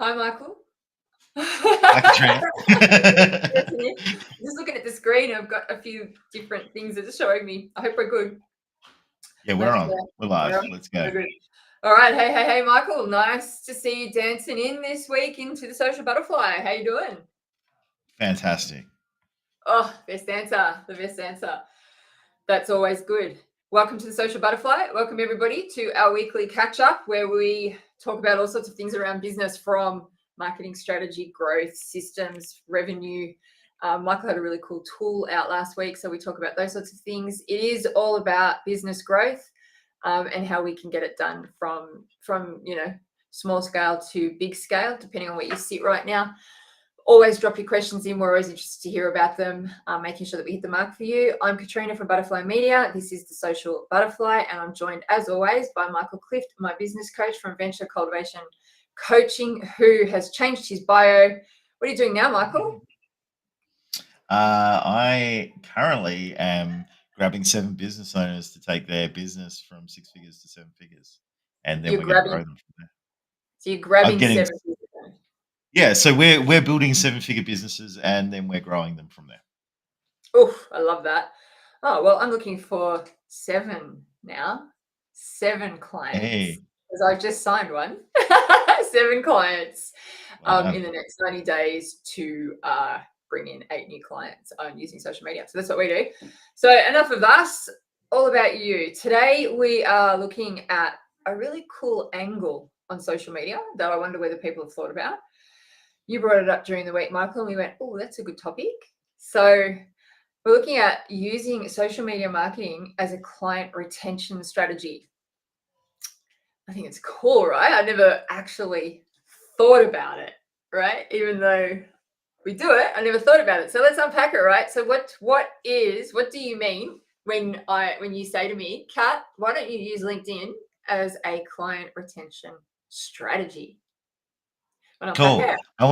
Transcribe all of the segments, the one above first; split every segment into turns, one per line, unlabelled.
Hi, Michael.
Hi, Katrina.
Just looking at the screen, I've got a few different things that are showing me. I hope we're good.
Yeah, we're
That's
on. We're
we're
live.
on.
Let's go.
We're good. All right. Hey, Michael. Nice to see you dancing in this week into the Social Butterfly. How you doing?
Fantastic.
Oh, best answer. The best answer. That's always good. Welcome to the Social Butterfly. Welcome everybody to our weekly catch up where we talk about all sorts of things around business, from marketing strategy, growth, systems, revenue. Michael had a really cool tool out last week, so we talk about those sorts of things. It is all about business growth and how we can get it done from small scale to big scale, depending on where you sit right now. Always drop your questions in. We're always interested to hear about them, making sure that we hit the mark for you. I'm Katrina from Butterfly Media. This is the Social Butterfly, and I'm joined, as always, by Michael Clift, my business coach from Venture Cultivation Coaching, who has changed his bio. What are you doing now, Michael?
I currently am grabbing 7 business owners to take their business from 6 figures to 7 figures, and then
You're
we're going to grow
grabbing.
them from there.
So you're
I'm
grabbing
getting
7 people.
yeah. So we're building 7-figure businesses, and then we're growing them from there.
Oof, I love that. Oh well, I'm looking for 7 now. 7 clients.
Hey,
Because I've just signed one. 7 clients
well
in
done.
the next 90 days to bring in 8 new clients on using social media. So that's what we do. So enough of us, all about you. Today we are looking at a really cool angle on social media that I wonder whether people have thought about. You brought it up during the week, Michael, and we went, oh, that's a good topic. So we're looking at using social media marketing as a client retention strategy. I think it's cool, right? I never actually thought about it, right? Even though we do it, I never thought about it. So let's unpack it, right? So what do you mean when you say to me, Kat, why don't you use LinkedIn as a client retention strategy? Unpack
Cool.
it.
I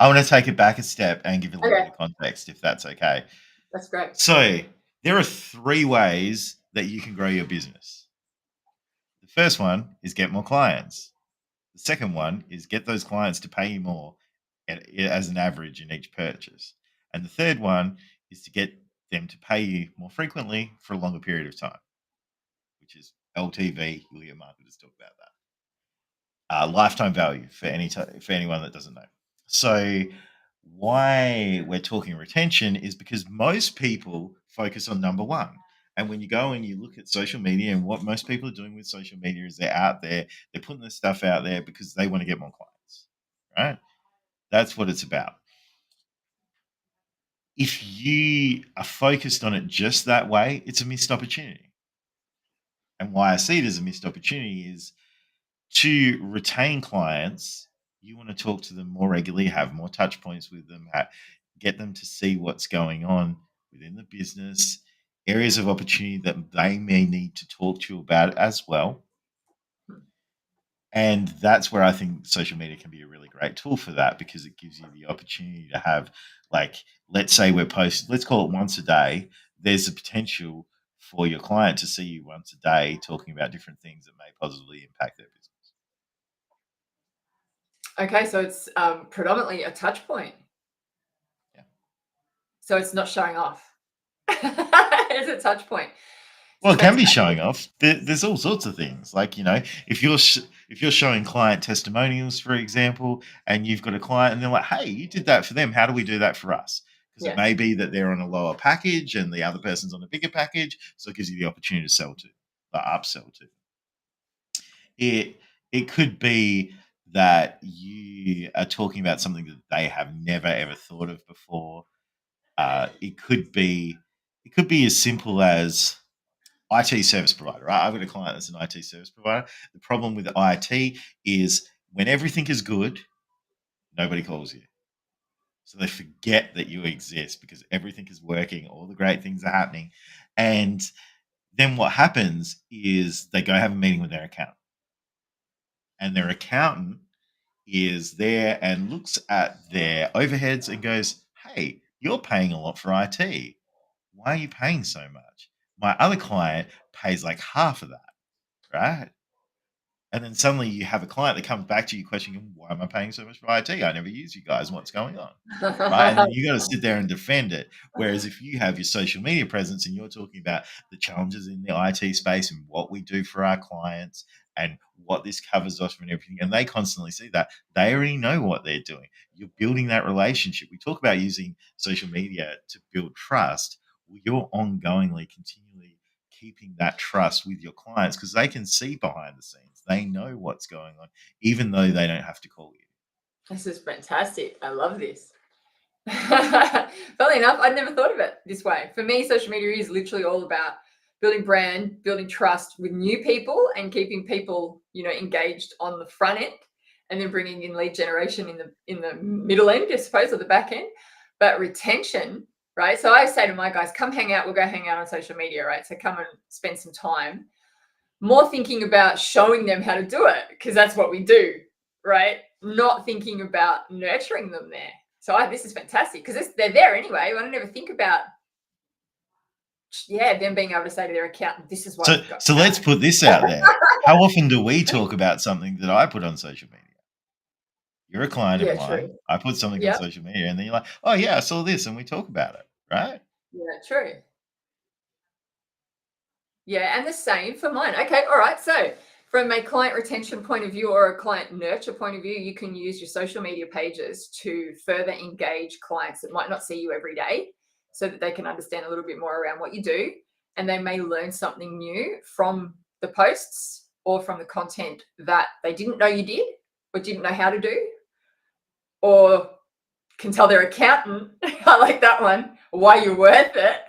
want to take it back a step and give you a little
Okay,
bit of context, if that's okay.
that's great.
So there are 3 ways that you can grow your business. The first one is get more clients. The second one is get those clients to pay you more as an average in each purchase. And the third one is to get them to pay you more frequently for a longer period of time, which is LTV. You'll hear marketers talk about that. Lifetime value for for anyone that doesn't know. So why we're talking retention is because most people focus on number one. And when you go and you look at social media, and what most people are doing with social media is they're out there, they're putting this stuff out there because they want to get more clients, right? That's what it's about. If you are focused on it just that way, it's a missed opportunity. And why I see it as a missed opportunity is to retain clients, you want to talk to them more regularly, have more touch points with them, get them to see what's going on within the business, areas of opportunity that they may need to talk to you about as well. And that's where I think social media can be a really great tool for that, because it gives you the opportunity to have, like, let's say we're posting, let's call it once a day. There's a potential for your client to see you once a day talking about different things that may positively impact their business.
Okay, so it's predominantly a touch point.
Yeah.
So it's not showing off. It's a touch point.
Well, it can be
Fantastic.
showing off. There's all sorts of things. Like, if you're showing client testimonials, for example, and you've got a client and they're like, "Hey, you did that for them. How do we do that for us?" Because it
Yeah.
may be that they're on a lower package and the other person's on a bigger package, so it gives you the opportunity to sell to, upsell to. It could be that you are talking about something that they have never ever thought of before. It could be as simple as IT service provider, right? I've got a client that's an IT service provider. The problem with IT is when everything is good, nobody calls you. So they forget that you exist because everything is working, all the great things are happening. And then what happens is they go have a meeting with their accountant. And their accountant is there and looks at their overheads and goes, "Hey, you're paying a lot for IT. Why are you paying so much? My other client pays like half of that," right? And then suddenly you have a client that comes back to you questioning, why am I paying so much for IT? I never use you guys. What's going on? Right. And then you got to sit there and defend it. Whereas if you have your social media presence and you're talking about the challenges in the IT space and what we do for our clients and what this covers off and everything, and they constantly see that, they already know what they're doing. You're building that relationship. We talk about using social media to build trust. Well, you're ongoingly, continually keeping that trust with your clients because they can see behind the scenes. They know what's going on, even though they don't have to call you.
This is fantastic. I love this. Funnily enough, I'd never thought of it this way. For me, social media is literally all about building brand, building trust with new people, and keeping people, engaged on the front end, and then bringing in lead generation in the middle end, I suppose, or the back end. But retention, right? So I say to my guys, come hang out. We'll go hang out on social media, right? So come and spend some time. More thinking about showing them how to do it, because that's what we do, right? Not thinking about nurturing them there. So this is fantastic because they're there anyway. I don't ever think about, them being able to say to their accountant, this is what I've got.
So let's put this out there. How often do we talk about something that I put on social media? You're a client of mine.
True.
I put something on social media and then you're like, oh yeah, I saw this, and we talk about it, right?
Yeah, true. Yeah, and the same for mine. Okay, all right. So from a client retention point of view or a client nurture point of view, you can use your social media pages to further engage clients that might not see you every day so that they can understand a little bit more around what you do. And they may learn something new from the posts or from the content that they didn't know you did or didn't know how to do, or can tell their accountant, I like that one, why you're worth it.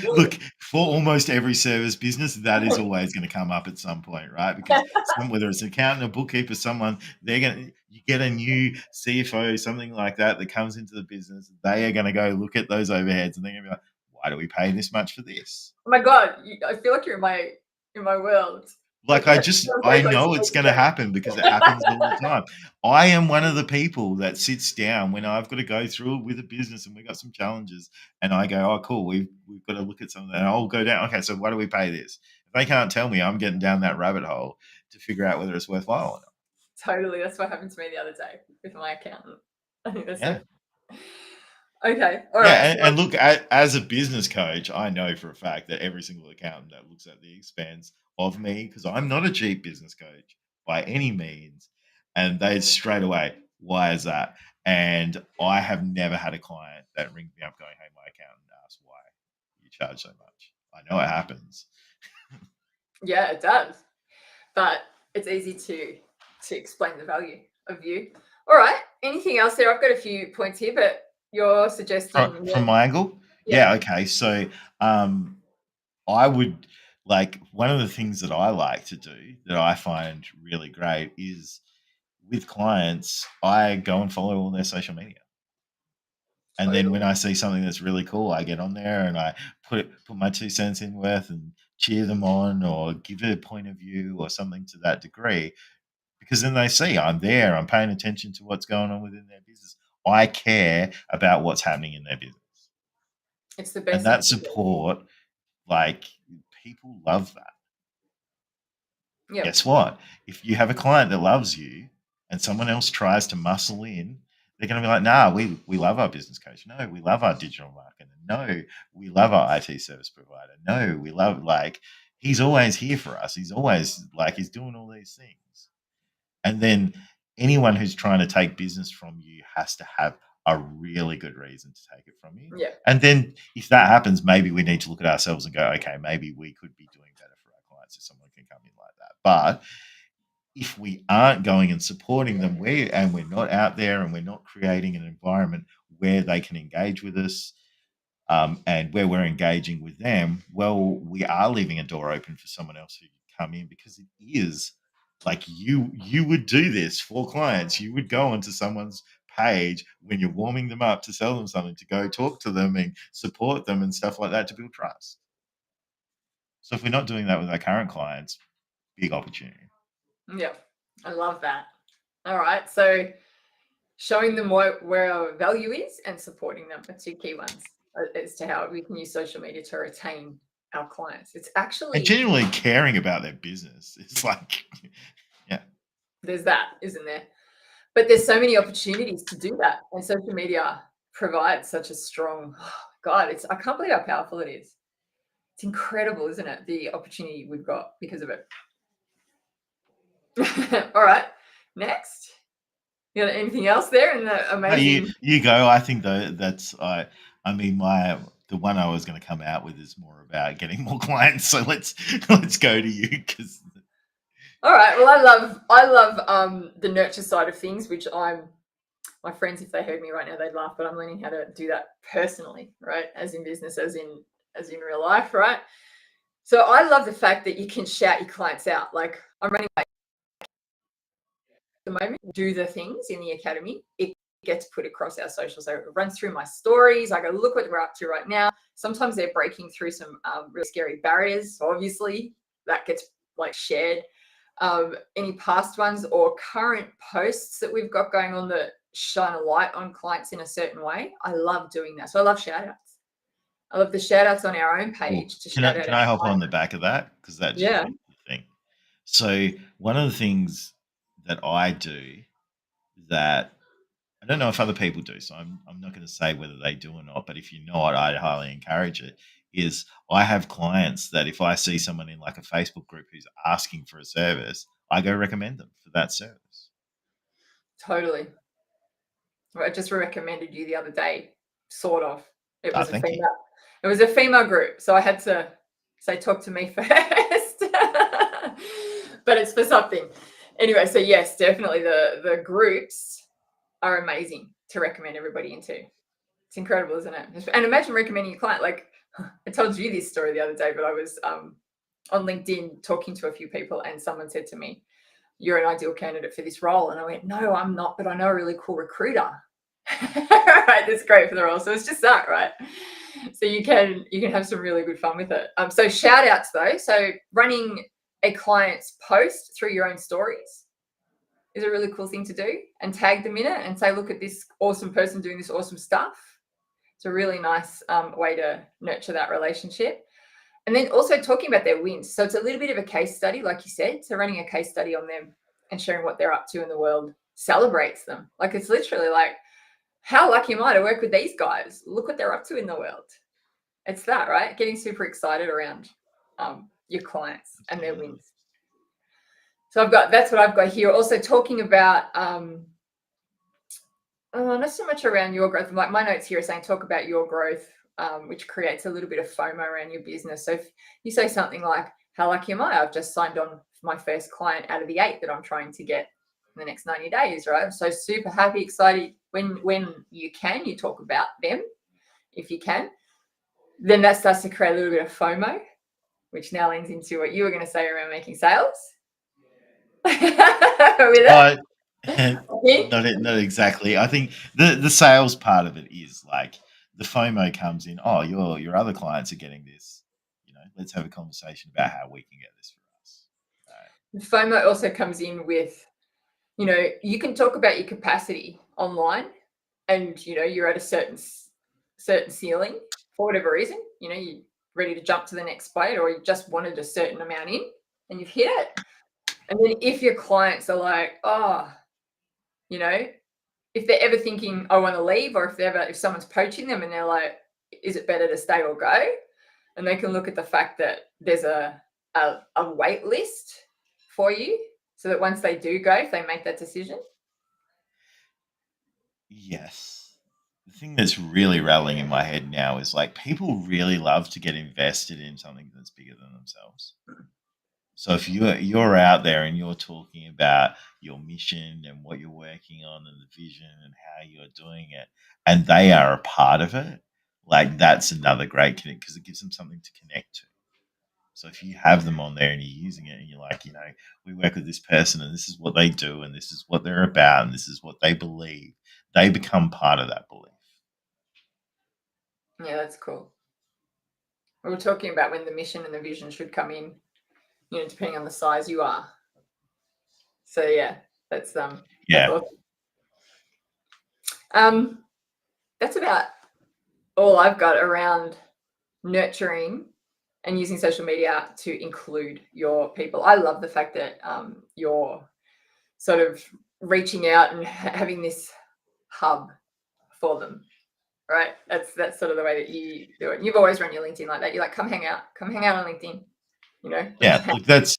Look, for almost every service business, that is always going to come up at some point, right? Because whether it's an accountant, a bookkeeper, someone, you get a new CFO, something like that comes into the business. They are going to go look at those overheads and they're going to be like, why do we pay this much for this?
Oh my God, I feel like you're in my world.
Like I know it's going to happen because it happens all the time. I am one of the people that sits down when I've got to go through it with a business and we've got some challenges, and I go, oh, cool, we've got to look at something, and I'll go down. Okay, so why do we pay this? If they can't tell me, I'm getting down that rabbit hole to figure out whether it's worthwhile or not.
Totally, that's what happened to me the other day with my accountant. I think that's
Yeah.
Okay, all right.
Yeah, and look, as a business coach, I know for a fact that every single accountant that looks at the expense of me, because I'm not a cheap business coach by any means, and they straight away, why is that? And I have never had a client that rings me up going, hey, my accountant asked why you charge so much. I know it happens.
Yeah, it does, but it's easy to explain the value of you. All right, anything else there? I've got a few points here, but you're suggesting
from my angle? Yeah, okay. So I would one of the things that I like to do that I find really great is with clients, I go and follow all their social media. And then when I see something that's really cool, I get on there and I put my 2 cents in worth and cheer them on or give it a point of view or something to that degree, because then they see I'm there, I'm paying attention to what's going on within their business. I care about what's happening in their business.
It's the best.
And that support, people love that.
Yep.
Guess what? If you have a client that loves you and someone else tries to muscle in, they're going to be like, nah, we love our business coach. No, we love our digital marketer. No, we love our IT service provider. No, we love, he's always here for us. He's always, he's doing all these things. And then anyone who's trying to take business from you has to have a really good reason to take it from you.
Yeah.
And then if that happens, maybe we need to look at ourselves and go, okay, maybe we could be doing better for our clients if someone can come in like that. But if we aren't going and supporting them, and we're not out there and we're not creating an environment where they can engage with us, and where we're engaging with them, well, we are leaving a door open for someone else who can come in, because it is you would do this for clients. You would go onto someone's page when you're warming them up to sell them something, to go talk to them and support them and stuff like that, to build trust. So if we're not doing that with our current clients, big opportunity.
Yeah, I love that. All right, so showing them where our value is and supporting them are two key ones as to how we can use social media to retain our clients. It's
And
actually,
genuinely caring about their business. It's like, yeah.
there's that, isn't there? But there's so many opportunities to do that. And social media provides such a strong, God, I can't believe how powerful it is. It's incredible, isn't it? The opportunity we've got because of it. All right, next. You got anything else there in the
No,
amazing?
you go. I think that's I mean the one I was going to come out with is more about getting more clients. So let's go to you because
All right. Well, I love the nurture side of things, which my friends, if they heard me right now, they'd laugh, but I'm learning how to do that personally, right? As in business, as in real life, right? So I love the fact that you can shout your clients out. Like I'm running my the moment, do the things in the academy. It gets put across our socials. So it runs through my stories. I go, look what we're up to right now. Sometimes they're breaking through some really scary barriers. So obviously that gets like shared. Any past ones or current posts that we've got going on that shine a light on clients in a certain way. I love doing that. So I love shout outs. I love the shout outs on our own page to shout out
can
our
I hop on
clients.
the back of that because that just
Yeah.
made me think. So one of the things that I do that I don't know if other people do, so I'm not going to say whether they do or not. But if you're not, I'd highly encourage it. Is I have clients that if I see someone in like a Facebook group who's asking for a service, I go recommend them for that service.
Totally. I just recommended you the other day, sort of. It was a
Thank you.
female. It was a female group, so I had to say, talk to me first. But it's for something. Anyway, so yes, definitely the groups are amazing to recommend everybody into. It's incredible, isn't it? And imagine recommending a client. Like I told you this story the other day, but I was on LinkedIn talking to a few people, and someone said to me, "You're an ideal candidate for this role." And I went, "No, I'm not, but I know a really cool recruiter." Right, that's great for the role. So it's just that, right? So you can have some really good fun with it. So shout outs though. So running a client's post through your own stories is a really cool thing to do, and tag them in it and say, look at this awesome person doing this awesome stuff. It's a really nice way to nurture that relationship. And then also talking about their wins. So it's a little bit of a case study, like you said. So running a case study on them and sharing what they're up to in the world celebrates them. Like it's literally like, how lucky am I to work with these guys? Look what they're up to in the world. It's that, right? Getting super excited around your clients and their wins. So that's what I've got here. Also talking about not so much around your growth. Like my notes here are saying talk about your growth, which creates a little bit of FOMO around your business. So if you say something like, how lucky am I? I've just signed on my first client out of the 8 that I'm trying to get in the next 90 days, right? I'm so super happy, excited. When you can, you talk about them, if you can. Then that starts to create a little bit of FOMO, which now leans into what you were going to say around making sales. With it?
Not exactly. I think the sales part of it is like the FOMO comes in. Oh, your other clients are getting this. Let's have a conversation about how we can get this for us.
FOMO also comes in with, you can talk about your capacity online, and you're at a certain ceiling for whatever reason. You're ready to jump to the next spot, or you just wanted a certain amount in, and you've hit it. And then if your clients are like, oh, if they're ever thinking, I want to leave, or if someone's poaching them and they're like, is it better to stay or go? And they can look at the fact that there's a wait list for you, so that once they do go, if they make that decision.
Yes. The thing that's really rattling in my head now is like people really love to get invested in something that's bigger than themselves. So if you're out there and you're talking about your mission and what you're working on and the vision and how you're doing it, and they are a part of it, like that's another great connect because it gives them something to connect to. So if you have them on there and you're using it and you're like, we work with this person and this is what they do and this is what they're about and this is what they believe, they become part of that belief.
Yeah, that's cool. We were talking about when the mission and the vision should come in, depending on the size you are. So yeah, that's
Yeah.
awesome. That's about all I've got around nurturing and using social media to include your people. I love the fact that you're sort of reaching out and having this hub for them, right? That's sort of the way that you do it. You've always run your LinkedIn like that. You're like, come hang out on LinkedIn, you know?
Yeah, look, that's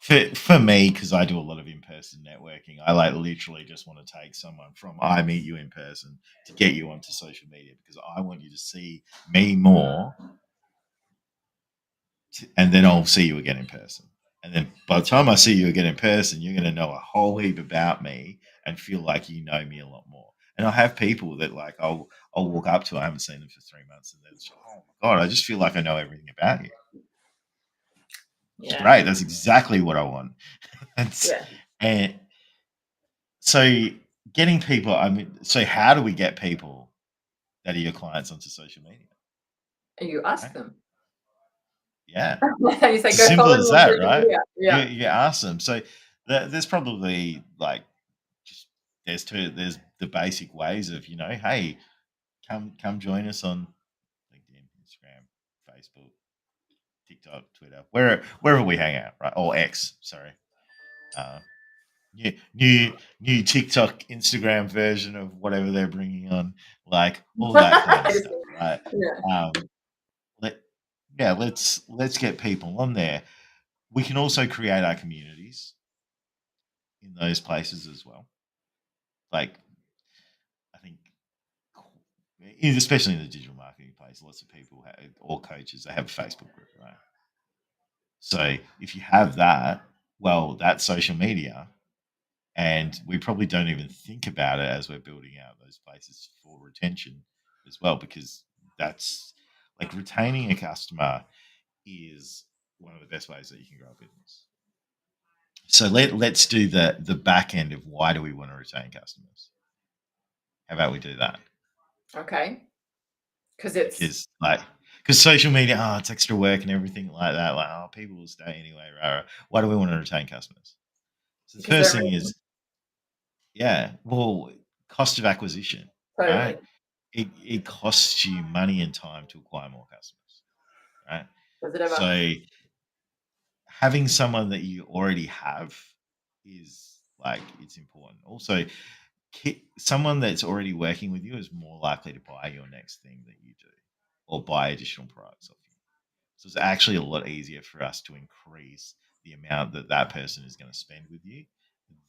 for me, because I do a lot of in-person networking. I like literally just want to take someone from I meet you in person to get you onto social media, because I want you to see me more, and then I'll see you again in person. And then by the time I see you again in person, you're going to know a whole heap about me and feel like you know me a lot more. And I have people that like I'll walk up to. I haven't seen them for 3 months, and they're just, oh my god, I just feel like I know everything about you. It's
Yeah.
great. That's exactly what I want.
Yeah.
And so getting people. I mean, so how do we get people that are your clients onto social media?
You ask
Right?
them.
Yeah.
You say,
It's as
go
simple
follow
as
me on
that,
social
right?
media. Yeah.
You ask them. So there's probably like just there's the basic ways of, hey, come join us on LinkedIn, Instagram, Facebook, TikTok, Twitter, wherever we hang out, right? Or X, sorry. Uh, new TikTok, Instagram version of whatever they're bringing on, like all that kind of stuff, right?
Yeah.
Um, let yeah, let's get people on there. We can also create our communities in those places as well. Like, I think, especially in the digital marketing place, lots of people or coaches, they have a Facebook group, right? So if you have that, well, that's social media, and we probably don't even think about it as we're building out those places for retention as well, because that's like retaining a customer is one of the best ways that you can grow a business. So let's do the back end of why do we want to retain customers? How about we do that?
Okay.
Because social media, it's extra work and everything like that. Like, people will stay anyway. Right? Why do we want to retain customers? So the
because
first
they're
thing
amazing.
is, well, cost of acquisition,
Totally.
right? It costs you money and time to acquire more customers, right?
Does it ever?
So having someone that you already have is like, it's important. Also, someone that's already working with you is more likely to buy your next thing that you do or buy additional products off you. So it's actually a lot easier for us to increase the amount that that person is going to spend with you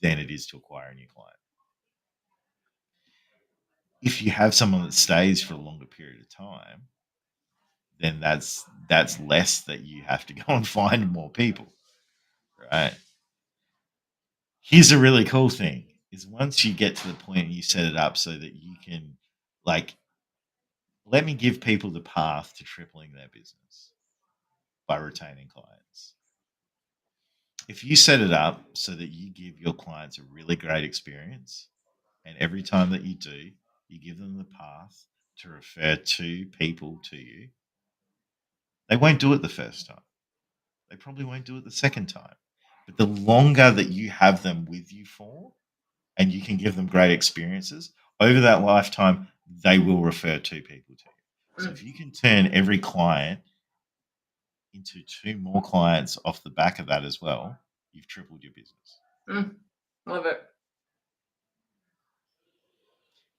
than it is to acquire a new client. If you have someone that stays for a longer period of time, then that's less that you have to go and find more people, right? Here's a really cool thing is once you get to the point you set it up so that you can, like, let me give people the path to tripling their business by retaining clients. If you set it up so that you give your clients a really great experience, and every time that you do, you give them the path to refer two people to you, they won't do it the first time. They probably won't do it the second time. But the longer that you have them with you for, and you can give them great experiences, over that lifetime, they will refer two people to you. So if you can turn every client into two more clients off the back of that as well, you've tripled your business.
Love it.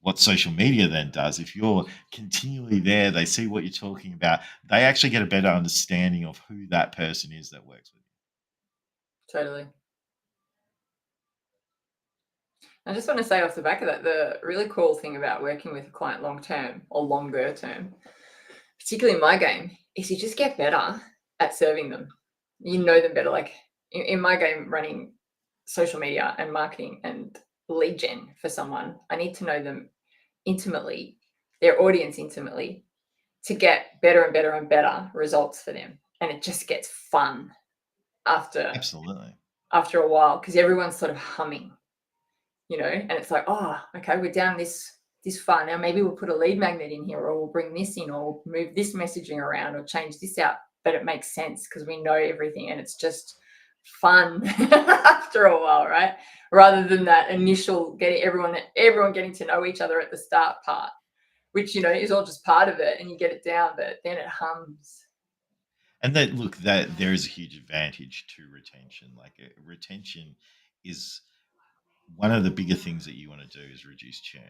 What social media then does, if you're continually there, they see what you're talking about, they actually get a better understanding of who that person is that works with you.
Totally. I just want to say off the back of that, the really cool thing about working with a client long term or longer term, particularly in my game, is you just get better at serving them. You know them better. Like in my game, running social media and marketing and lead gen for someone, I need to know them intimately, their audience intimately, to get better and better and better results for them. And it just gets fun
Absolutely.
after a while, because everyone's sort of humming, and it's like, oh, okay, we're down this far now. Maybe we'll put a lead magnet in here, or we'll bring this in, or we'll move this messaging around, or change this out. But it makes sense because we know everything, and it's just fun after a while, right? Rather than that initial getting everyone getting to know each other at the start part, which is all just part of it, and you get it down, but then it hums.
And that look, that there is a huge advantage to retention. Like retention is one of the bigger things that you want to do is reduce churn.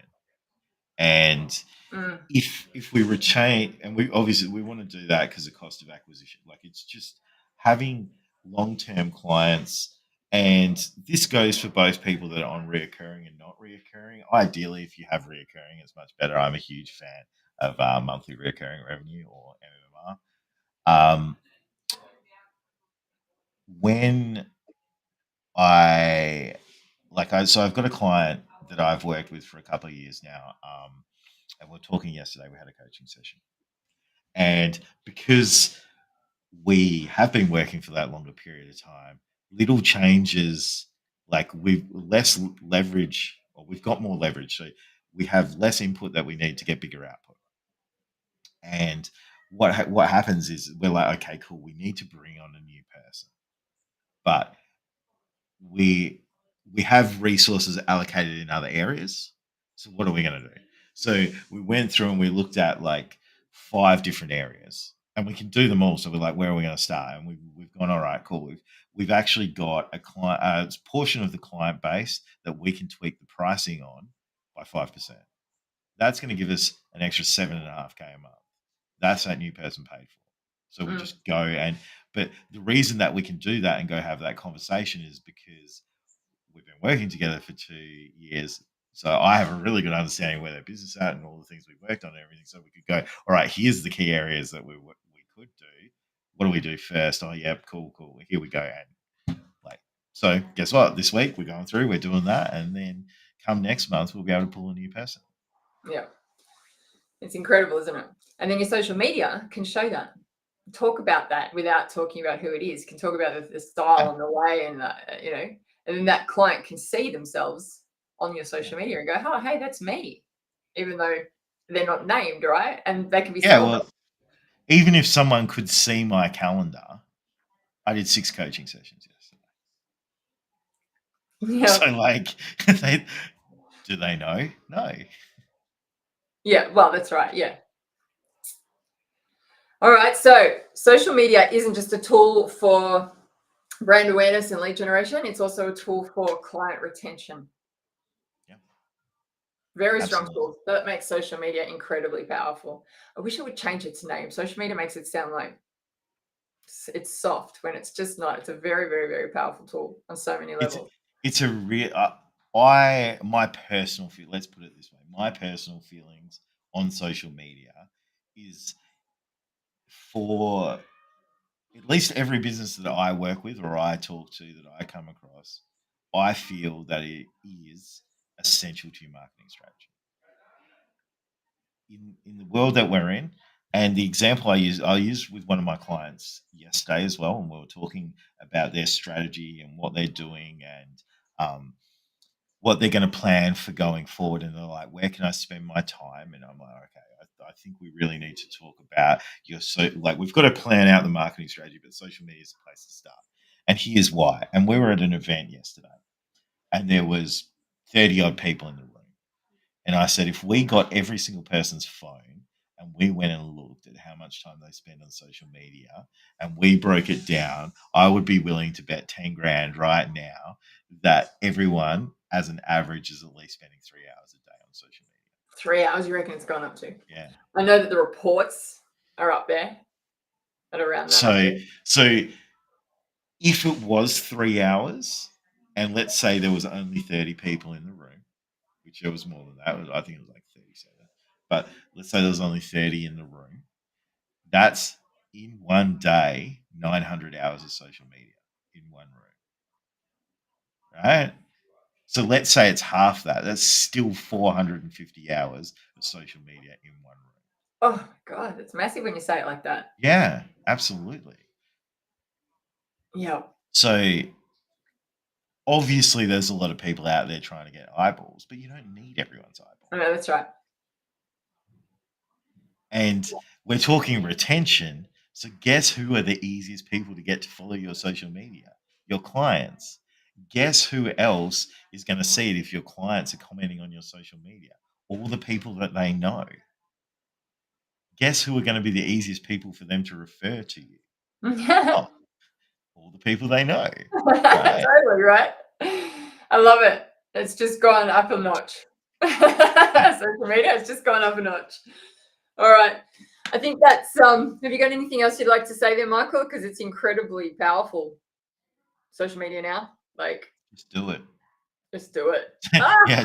And
Mm,
if we retain, and we obviously we want to do that because of cost of acquisition. Like it's just having long term clients, and this goes for both people that are on reoccurring and not reoccurring. Ideally, if you have reoccurring, it's much better. I'm a huge fan of monthly reoccurring revenue or MMR. When I so I've got a client that I've worked with for a couple of years now, and we are talking yesterday. We had a coaching session, and because we have been working for that longer period of time, little changes, like we've less leverage, or we've got more leverage, so we have less input that we need to get bigger output. And what happens is we're like, okay, cool, we need to bring on a new person, but we we have resources allocated in other areas. So what are we going to do? So we went through and we looked at like 5 different areas, and we can do them all. So we're like, where are we going to start? And we've gone, all right, cool. We've actually got a client, a portion of the client base that we can tweak the pricing on by 5%. That's going to give us an extra 7.5K a month. That's that new person paid for. So we
mm,
just go and, but the reason that we can do that and go have that conversation is because we've been working together for 2 years. So I have a really good understanding where their business is at and all the things we've worked on and everything. So we could go, all right, here's the key areas that we could do. What do we do first? Oh, yeah, cool. Here we go. And like, so guess what? This week we're going through, we're doing that. And then come next month, we'll be able to pull a new person.
yeah. It's incredible, isn't it? And then your social media can show that. Talk about that without talking about who it is. Can talk about the style
Yeah.
and the way, and and then that client can see themselves on your
Yeah.
social media and go, "Oh, hey, that's me," even though they're not named, right? And they can be
Yeah.
celebrated.
Well, even if someone could see my calendar, I did 6 coaching sessions yesterday.
Yeah,
So like, do they know? No.
yeah. Well, that's right. Yeah. All right. So social media isn't just a tool for brand awareness and lead generation; it's also a tool for client retention.
Yeah.
Very strong
Absolutely.
tool. That makes social media incredibly powerful. I wish it would change its name. Social media makes it sound like it's soft when it's just not. It's a very, very, very powerful tool on so many
It's
levels.
it's a real my personal feel. Let's put it this way: my personal feelings on social media is for at least every business that I work with or I talk to that I come across. I feel that it is essential to your marketing strategy in the world that we're in. And the example I used with one of my clients yesterday as well, and we were talking about their strategy and what they're doing and what they're going to plan for going forward. And they're like, where can I spend my time? And I'm like, okay, I think we really need to talk about we've got to plan out the marketing strategy, but social media is the place to start. And here's why. And we were at an event yesterday, and there was 30 odd people in the room. And I said, if we got every single person's phone and we went and looked at how much time they spend on social media and we broke it down, I would be willing to bet 10 grand right now that everyone, as an average, is at least spending 3 hours a day on social media.
3 hours, you reckon it's gone up to?
Yeah.
I know that the reports are up there at around that, I
So,
think.
so if it was 3 hours, and let's say there was only 30 people in the room, which there was more than that, I think it was like 37. But let's say there was only 30 in the room. That's in one day, 900 hours of social media in one room, right? So let's say it's half that. That's still 450 hours of social media in one room.
Oh my God, it's massive when you say it like that.
Yeah, absolutely.
Yeah.
So obviously, there's a lot of people out there trying to get eyeballs, but you don't need everyone's eyeball.
I know, that's right.
And we're talking retention. So guess who are the easiest people to get to follow your social media? Your clients. Guess who else is going to see it if your clients are commenting on your social media? All the people that they know. Guess who are going to be the easiest people for them to refer to you? Oh, all the people they know.
Totally, right? I love it. It's just gone up a notch. Social media has just gone up a notch. All right. I think that's have you got anything else you'd like to say there, Michael? Because it's incredibly powerful. Social media now. Like,
Just do it.
just do it.
Yeah,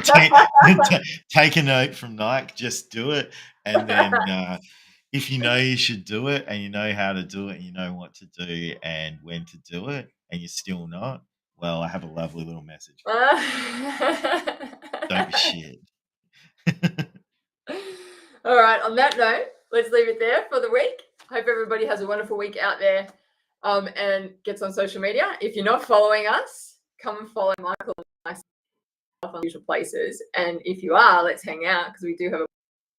take a note from Nike. Just do it, and then if you know you should do it, and you know how to do it, and you know what to do and when to do it, and you're still not, well, I have a lovely little message. Don't be shit.
All right. On that note, let's leave it there for the week. Hope everybody has a wonderful week out there, and gets on social media. If you're not following us, come and follow Michael and myself on usual places. And if you are, let's hang out because we do have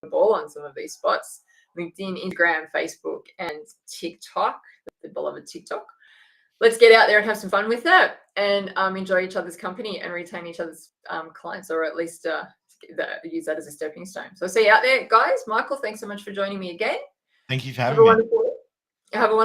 a ball on some of these spots: LinkedIn, Instagram, Facebook, and TikTok. The beloved TikTok. Let's get out there and have some fun with that, and enjoy each other's company and retain each other's clients, or at least use that as a stepping stone. So see you out there, guys. Michael, thanks so much for joining me again.
Thank you for having me.
Have a wonderful